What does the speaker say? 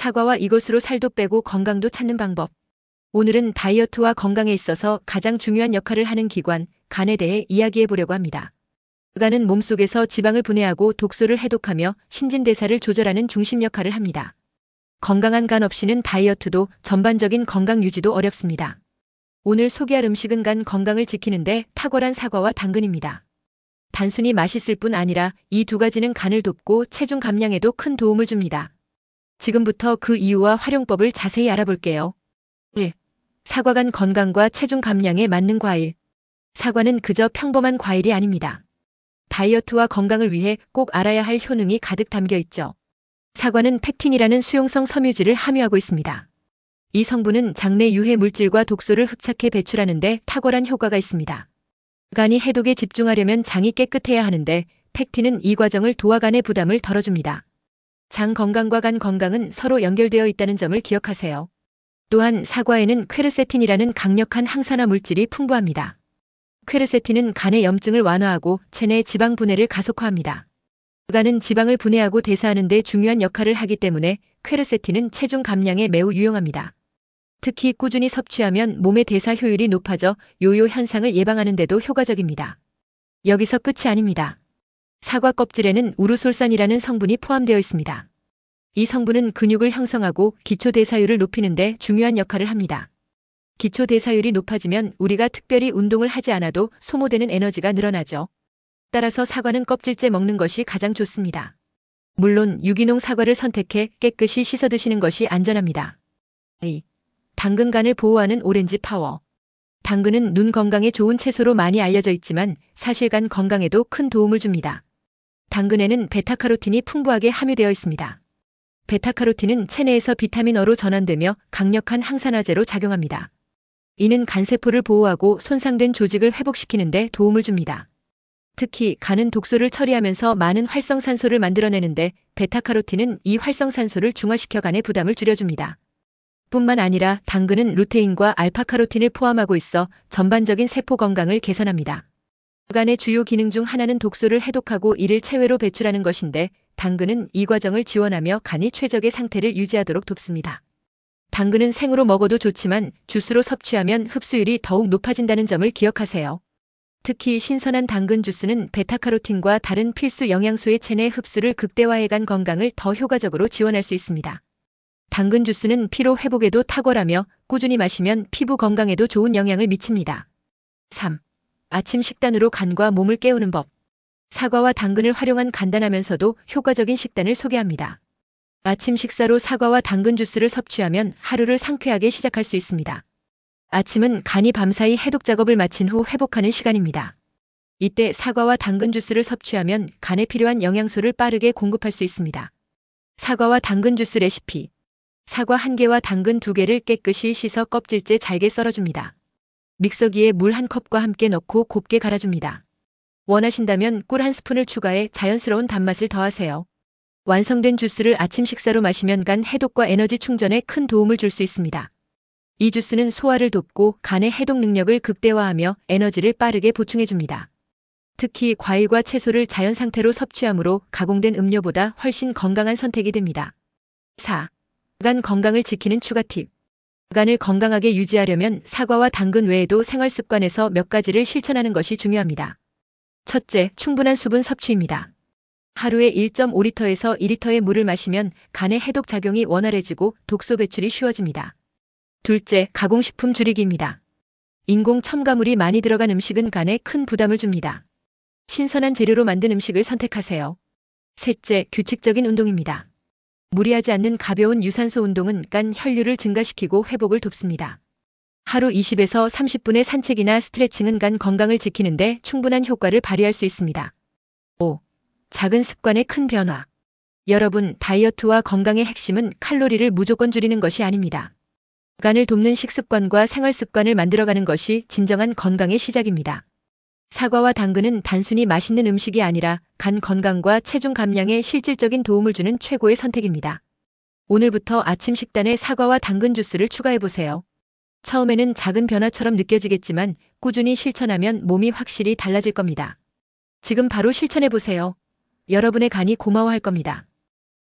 사과와 이것으로 살도 빼고 건강도 찾는 방법. 오늘은 다이어트와 건강에 있어서 가장 중요한 역할을 하는 기관, 간에 대해 이야기해 보려고 합니다. 간은 몸속에서 지방을 분해하고 독소를 해독하며 신진대사를 조절하는 중심 역할을 합니다. 건강한 간 없이는 다이어트도 전반적인 건강 유지도 어렵습니다. 오늘 소개할 음식은 간 건강을 지키는데 탁월한 사과와 당근입니다. 단순히 맛있을 뿐 아니라 이 두 가지는 간을 돕고 체중 감량에도 큰 도움을 줍니다. 지금부터 그 이유와 활용법을 자세히 알아볼게요. 1. 사과간 건강과 체중 감량에 맞는 과일. 사과는 그저 평범한 과일이 아닙니다. 다이어트와 건강을 위해 꼭 알아야 할 효능이 가득 담겨 있죠. 사과는 펙틴이라는 수용성 섬유질을 함유하고 있습니다. 이 성분은 장내 유해 물질과 독소를 흡착해 배출하는 데 탁월한 효과가 있습니다. 간이 해독에 집중하려면 장이 깨끗해야 하는데 펙틴은 이 과정을 도와 간의 부담을 덜어줍니다. 장 건강과 간 건강은 서로 연결되어 있다는 점을 기억하세요. 또한 사과에는 퀘르세틴이라는 강력한 항산화 물질이 풍부합니다. 퀘르세틴은 간의 염증을 완화하고 체내 지방 분해를 가속화합니다. 간은 지방을 분해하고 대사하는 데 중요한 역할을 하기 때문에 퀘르세틴은 체중 감량에 매우 유용합니다. 특히 꾸준히 섭취하면 몸의 대사 효율이 높아져 요요 현상을 예방하는 데도 효과적입니다. 여기서 끝이 아닙니다. 사과 껍질에는 우르솔산이라는 성분이 포함되어 있습니다. 이 성분은 근육을 형성하고 기초 대사율을 높이는 데 중요한 역할을 합니다. 기초 대사율이 높아지면 우리가 특별히 운동을 하지 않아도 소모되는 에너지가 늘어나죠. 따라서 사과는 껍질째 먹는 것이 가장 좋습니다. 물론 유기농 사과를 선택해 깨끗이 씻어 드시는 것이 안전합니다. 2. 당근 간을 보호하는 오렌지 파워. 당근은 눈 건강에 좋은 채소로 많이 알려져 있지만 사실 간 건강에도 큰 도움을 줍니다. 당근에는 베타카로틴이 풍부하게 함유되어 있습니다. 베타카로틴은 체내에서 비타민 O로 전환되며 강력한 항산화제로 작용합니다. 이는 간세포를 보호하고 손상된 조직을 회복시키는 데 도움을 줍니다. 특히 간은 독소를 처리하면서 많은 활성산소를 만들어내는데 베타카로틴은 이 활성산소를 중화시켜 간의 부담을 줄여줍니다. 뿐만 아니라 당근은 루테인과 알파카로틴을 포함하고 있어 전반적인 세포 건강을 개선합니다. 간의 주요 기능 중 하나는 독소를 해독하고 이를 체외로 배출하는 것인데 당근은 이 과정을 지원하며 간이 최적의 상태를 유지하도록 돕습니다. 당근은 생으로 먹어도 좋지만 주스로 섭취하면 흡수율이 더욱 높아진다는 점을 기억하세요. 특히 신선한 당근 주스는 베타카로틴과 다른 필수 영양소의 체내 흡수를 극대화해 간 건강을 더 효과적으로 지원할 수 있습니다. 당근 주스는 피로 회복에도 탁월하며 꾸준히 마시면 피부 건강에도 좋은 영향을 미칩니다. 3. 아침 식단으로 간과 몸을 깨우는 법. 사과와 당근을 활용한 간단하면서도 효과적인 식단을 소개합니다. 아침 식사로 사과와 당근 주스를 섭취하면 하루를 상쾌하게 시작할 수 있습니다. 아침은 간이 밤사이 해독 작업을 마친 후 회복하는 시간입니다. 이때 사과와 당근 주스를 섭취하면 간에 필요한 영양소를 빠르게 공급할 수 있습니다. 사과와 당근 주스 레시피. 사과 1개와 당근 2개를 깨끗이 씻어 껍질째 잘게 썰어줍니다. 믹서기에 물 1컵과 함께 넣고 곱게 갈아줍니다. 원하신다면 꿀 1스푼을 추가해 자연스러운 단맛을 더하세요. 완성된 주스를 아침 식사로 마시면 간 해독과 에너지 충전에 큰 도움을 줄 수 있습니다. 이 주스는 소화를 돕고 간의 해독 능력을 극대화하며 에너지를 빠르게 보충해줍니다. 특히 과일과 채소를 자연 상태로 섭취하므로 가공된 음료보다 훨씬 건강한 선택이 됩니다. 4. 간 건강을 지키는 추가 팁. 간을 건강하게 유지하려면 사과와 당근 외에도 생활 습관에서 몇 가지를 실천하는 것이 중요합니다. 첫째, 충분한 수분 섭취입니다. 하루에 1.5리터에서 2리터의 물을 마시면 간의 해독 작용이 원활해지고 독소 배출이 쉬워집니다. 둘째, 가공식품 줄이기입니다. 인공 첨가물이 많이 들어간 음식은 간에 큰 부담을 줍니다. 신선한 재료로 만든 음식을 선택하세요. 셋째, 규칙적인 운동입니다. 무리하지 않는 가벼운 유산소 운동은 간 혈류를 증가시키고 회복을 돕습니다. 하루 20에서 30분의 산책이나 스트레칭은 간 건강을 지키는데 충분한 효과를 발휘할 수 있습니다. 5. 작은 습관의 큰 변화. 여러분, 다이어트와 건강의 핵심은 칼로리를 무조건 줄이는 것이 아닙니다. 간을 돕는 식습관과 생활 습관을 만들어가는 것이 진정한 건강의 시작입니다. 사과와 당근은 단순히 맛있는 음식이 아니라 간 건강과 체중 감량에 실질적인 도움을 주는 최고의 선택입니다. 오늘부터 아침 식단에 사과와 당근 주스를 추가해보세요. 처음에는 작은 변화처럼 느껴지겠지만 꾸준히 실천하면 몸이 확실히 달라질 겁니다. 지금 바로 실천해보세요. 여러분의 간이 고마워할 겁니다.